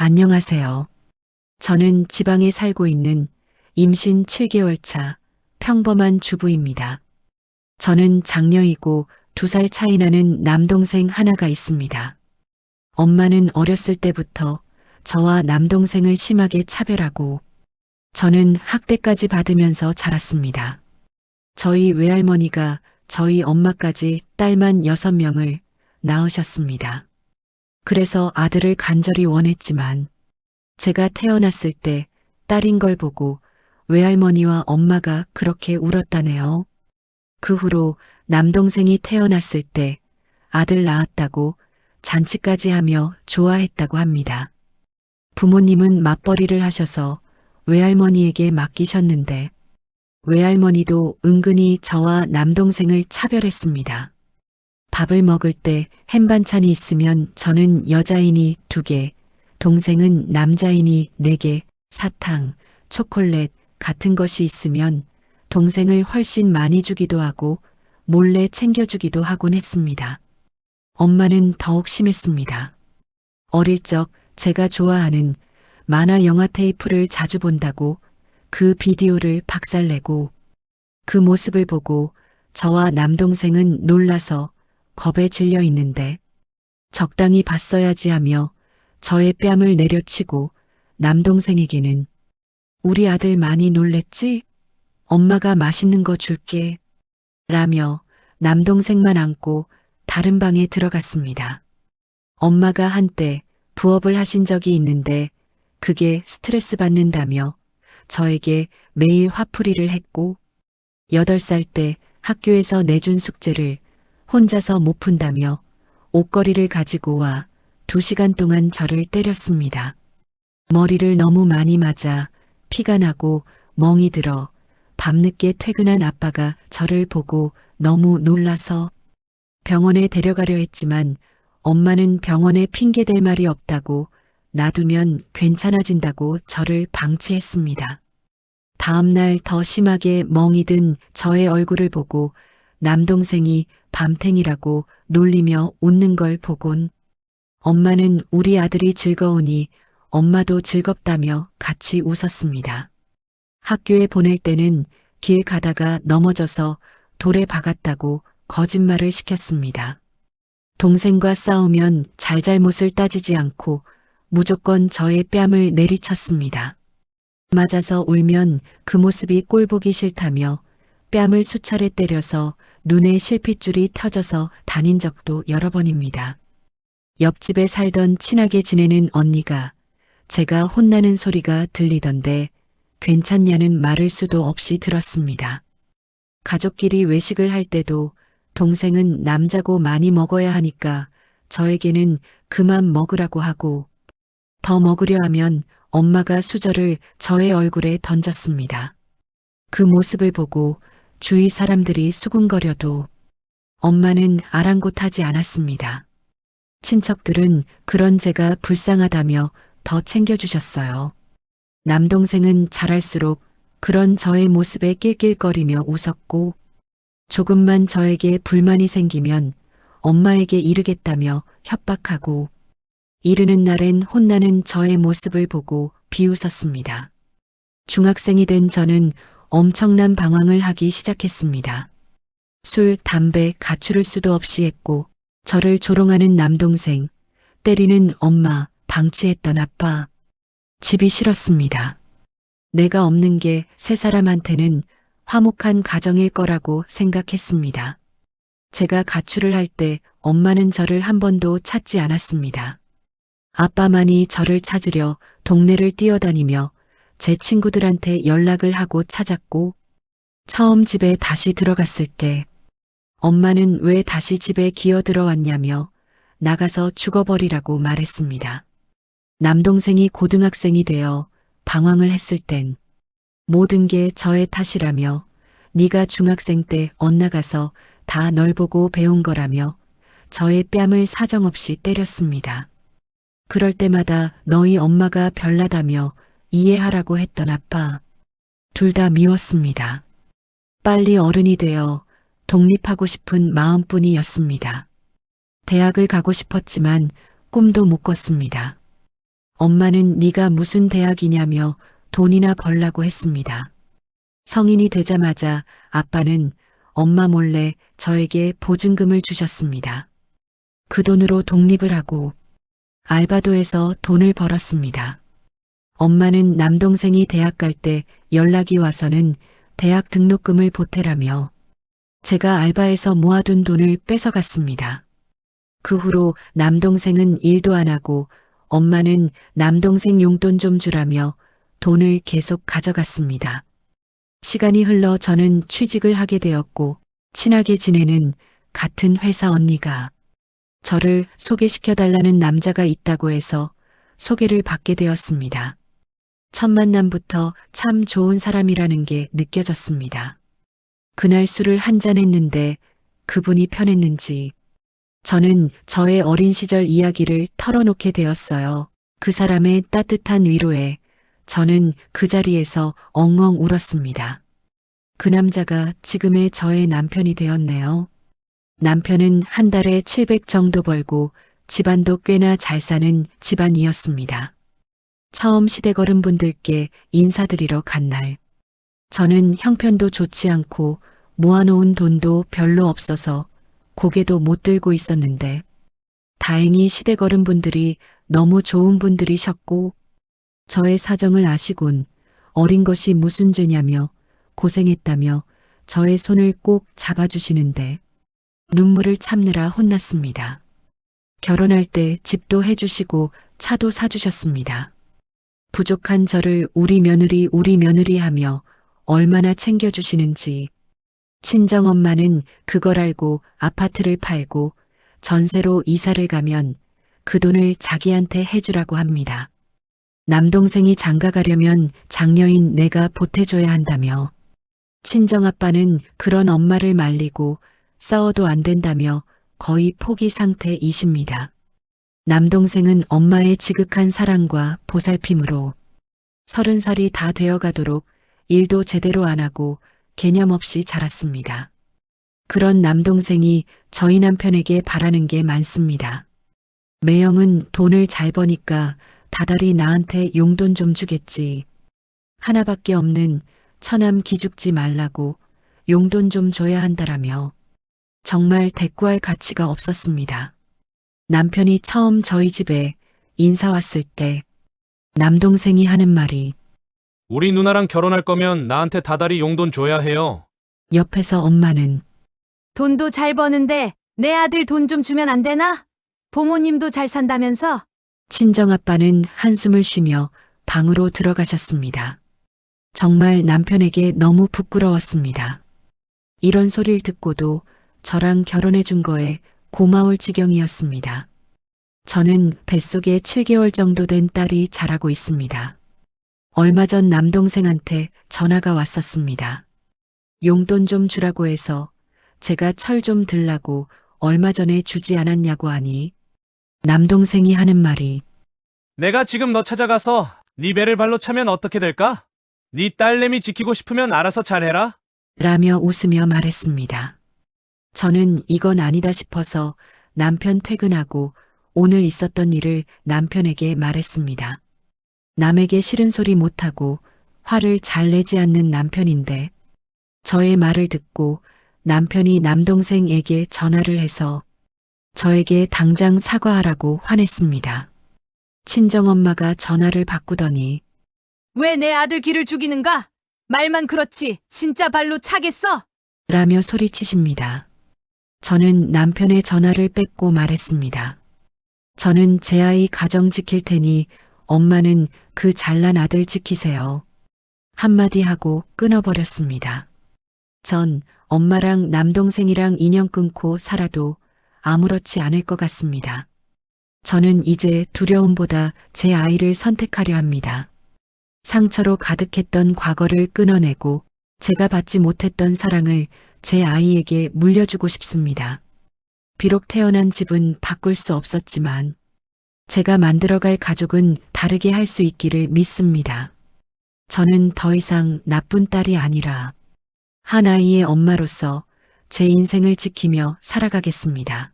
안녕하세요. 저는 지방에 살고 있는 임신 7개월 차 평범한 주부입니다. 저는 장녀이고 2살 차이 나는 남동생 하나가 있습니다. 엄마는 어렸을 때부터 저와 남동생을 심하게 차별하고 저는 학대까지 받으면서 자랐습니다. 저희 외할머니가 저희 엄마까지 딸만 6명을 낳으셨습니다. 그래서 아들을 간절히 원했지만 제가 태어났을 때 딸인 걸 보고 외할머니와 엄마가 그렇게 울었다네요. 그 후로 남동생이 태어났을 때 아들 낳았다고 잔치까지 하며 좋아했다고 합니다. 부모님은 맞벌이를 하셔서 외할머니에게 맡기셨는데 외할머니도 은근히 저와 남동생을 차별했습니다. 밥을 먹을 때 햄 반찬이 있으면 저는 여자인이 2개, 동생은 남자인이 4개, 사탕, 초콜릿 같은 것이 있으면 동생을 훨씬 많이 주기도 하고 몰래 챙겨주기도 하곤 했습니다. 엄마는 더욱 심했습니다. 어릴 적 제가 좋아하는 만화 영화 테이프를 자주 본다고 그 비디오를 박살내고 그 모습을 보고 저와 남동생은 놀라서 겁에 질려 있는데 적당히 봤어야지 하며 저의 뺨을 내려치고 남동생에게는 우리 아들 많이 놀랬지? 엄마가 맛있는 거 줄게. 라며 남동생만 안고 다른 방에 들어갔습니다. 엄마가 한때 부업을 하신 적이 있는데 그게 스트레스 받는다며 저에게 매일 화풀이를 했고 8살 때 학교에서 내준 숙제를 혼자서 못 푼다며 옷걸이를 가지고 와 2시간 동안 저를 때렸습니다. 머리를 너무 많이 맞아 피가 나고 멍이 들어 밤늦게 퇴근한 아빠가 저를 보고 너무 놀라서 병원에 데려가려 했지만 엄마는 병원에 핑계댈 말이 없다고 놔두면 괜찮아진다고 저를 방치했습니다. 다음날 더 심하게 멍이 든 저의 얼굴을 보고 남동생이 밤탱이라고 놀리며 웃는 걸 보곤 엄마는 우리 아들이 즐거우니 엄마도 즐겁다며 같이 웃었습니다. 학교에 보낼 때는 길 가다가 넘어져서 돌에 박았다고 거짓말을 시켰습니다. 동생과 싸우면 잘잘못을 따지지 않고 무조건 저의 뺨을 내리쳤습니다. 맞아서 울면 그 모습이 꼴보기 싫다며 뺨을 수차례 때려서 눈에 실핏줄이 터져서 다닌 적도 여러 번입니다. 옆집에 살던 친하게 지내는 언니가 제가 혼나는 소리가 들리던데 괜찮냐는 말을 수도 없이 들었습니다. 가족끼리 외식을 할 때도 동생은 남자고 많이 먹어야 하니까 저에게는 그만 먹으라고 하고 더 먹으려 하면 엄마가 수저를 저의 얼굴에 던졌습니다. 그 모습을 보고 주위 사람들이 수군거려도 엄마는 아랑곳하지 않았습니다. 친척들은 그런 제가 불쌍하다며 더 챙겨주셨어요. 남동생은 자랄수록 그런 저의 모습에 낄낄거리며 웃었고 조금만 저에게 불만이 생기면 엄마에게 이르겠다며 협박하고 이르는 날엔 혼나는 저의 모습을 보고 비웃었습니다. 중학생이 된 저는 엄청난 방황을 하기 시작했습니다. 술, 담배, 가출을 수도 없이 했고 저를 조롱하는 남동생, 때리는 엄마, 방치했던 아빠, 집이 싫었습니다. 내가 없는 게 세 사람한테는 화목한 가정일 거라고 생각했습니다. 제가 가출을 할 때 엄마는 저를 한 번도 찾지 않았습니다. 아빠만이 저를 찾으려 동네를 뛰어다니며 제 친구들한테 연락을 하고 찾았고 처음 집에 다시 들어갔을 때 엄마는 왜 다시 집에 기어 들어왔냐며 나가서 죽어버리라고 말했습니다. 남동생이 고등학생이 되어 방황을 했을 땐 모든 게 저의 탓이라며 네가 중학생 때 엇나가서 다 널 보고 배운 거라며 저의 뺨을 사정없이 때렸습니다. 그럴 때마다 너희 엄마가 별나다며 이해하라고 했던 아빠, 둘 다 미웠습니다. 빨리 어른이 되어 독립하고 싶은 마음뿐이었습니다. 대학을 가고 싶었지만 꿈도 못 꿨습니다. 엄마는 네가 무슨 대학이냐며 돈이나 벌라고 했습니다. 성인이 되자마자 아빠는 엄마 몰래 저에게 보증금을 주셨습니다. 그 돈으로 독립을 하고 알바도 해서 돈을 벌었습니다. 엄마는 남동생이 대학 갈 때 연락이 와서는 대학 등록금을 보태라며 제가 알바해서 모아둔 돈을 뺏어갔습니다. 그 후로 남동생은 일도 안 하고 엄마는 남동생 용돈 좀 주라며 돈을 계속 가져갔습니다. 시간이 흘러 저는 취직을 하게 되었고 친하게 지내는 같은 회사 언니가 저를 소개시켜달라는 남자가 있다고 해서 소개를 받게 되었습니다. 첫 만남부터 참 좋은 사람이라는 게 느껴졌습니다. 그날 술을 한잔 했는데 그분이 편했는지 저는 저의 어린 시절 이야기를 털어놓게 되었어요. 그 사람의 따뜻한 위로에 저는 그 자리에서 엉엉 울었습니다. 그 남자가 지금의 저의 남편이 되었네요. 남편은 한 달에 700 정도 벌고 집안도 꽤나 잘 사는 집안이었습니다. 처음 시댁어른 분들께 인사드리러 간 날, 저는 형편도 좋지 않고 모아놓은 돈도 별로 없어서 고개도 못 들고 있었는데 다행히 시댁어른 분들이 너무 좋은 분들이셨고 저의 사정을 아시곤 어린 것이 무슨 죄냐며 고생했다며 저의 손을 꼭 잡아주시는데 눈물을 참느라 혼났습니다. 결혼할 때 집도 해주시고 차도 사주셨습니다. 부족한 저를 우리 며느리 하며 얼마나 챙겨주시는지 친정엄마는 그걸 알고 아파트를 팔고 전세로 이사를 가면 그 돈을 자기한테 해주라고 합니다. 남동생이 장가 가려면 장녀인 내가 보태줘야 한다며 친정아빠는 그런 엄마를 말리고 싸워도 안 된다며 거의 포기 상태이십니다. 남동생은 엄마의 지극한 사랑과 보살핌으로 30살이 다 되어가도록 일도 제대로 안 하고 개념 없이 자랐습니다. 그런 남동생이 저희 남편에게 바라는 게 많습니다. 매형은 돈을 잘 버니까 다달이 나한테 용돈 좀 주겠지. 하나밖에 없는 처남 기죽지 말라고 용돈 좀 줘야 한다라며 정말 대꾸할 가치가 없었습니다. 남편이 처음 저희 집에 인사 왔을 때 남동생이 하는 말이 우리 누나랑 결혼할 거면 나한테 다달이 용돈 줘야 해요. 옆에서 엄마는 돈도 잘 버는데 내 아들 돈 좀 주면 안 되나? 부모님도 잘 산다면서? 친정아빠는 한숨을 쉬며 방으로 들어가셨습니다. 정말 남편에게 너무 부끄러웠습니다. 이런 소리를 듣고도 저랑 결혼해 준 거에 고마울 지경이었습니다. 저는 뱃속에 7개월 정도 된 딸이 자라고 있습니다. 얼마 전 남동생한테 전화가 왔었습니다. 용돈 좀 주라고 해서 제가 철 좀 들라고 얼마 전에 주지 않았냐고 하니 남동생이 하는 말이 내가 지금 너 찾아가서 네 배를 발로 차면 어떻게 될까? 네 딸내미 지키고 싶으면 알아서 잘해라. 라며 웃으며 말했습니다. 저는 이건 아니다 싶어서 남편 퇴근하고 오늘 있었던 일을 남편에게 말했습니다. 남에게 싫은 소리 못하고 화를 잘 내지 않는 남편인데 저의 말을 듣고 남편이 남동생에게 전화를 해서 저에게 당장 사과하라고 화냈습니다. 친정엄마가 전화를 바꾸더니 왜 내 아들 길을 죽이는가? 말만 그렇지 진짜 발로 차겠어? 라며 소리치십니다. 저는 남편의 전화를 뺏고 말했습니다. 저는 제 아이 가정 지킬 테니 엄마는 그 잘난 아들 지키세요. 한마디 하고 끊어버렸습니다. 전 엄마랑 남동생이랑 인연 끊고 살아도 아무렇지 않을 것 같습니다. 저는 이제 두려움보다 제 아이를 선택하려 합니다. 상처로 가득했던 과거를 끊어내고 제가 받지 못했던 사랑을 제 아이에게 물려주고 싶습니다. 비록 태어난 집은 바꿀 수 없었지만 제가 만들어갈 가족은 다르게 할 수 있기를 믿습니다. 저는 더 이상 나쁜 딸이 아니라 한 아이의 엄마로서 제 인생을 지키며 살아가겠습니다.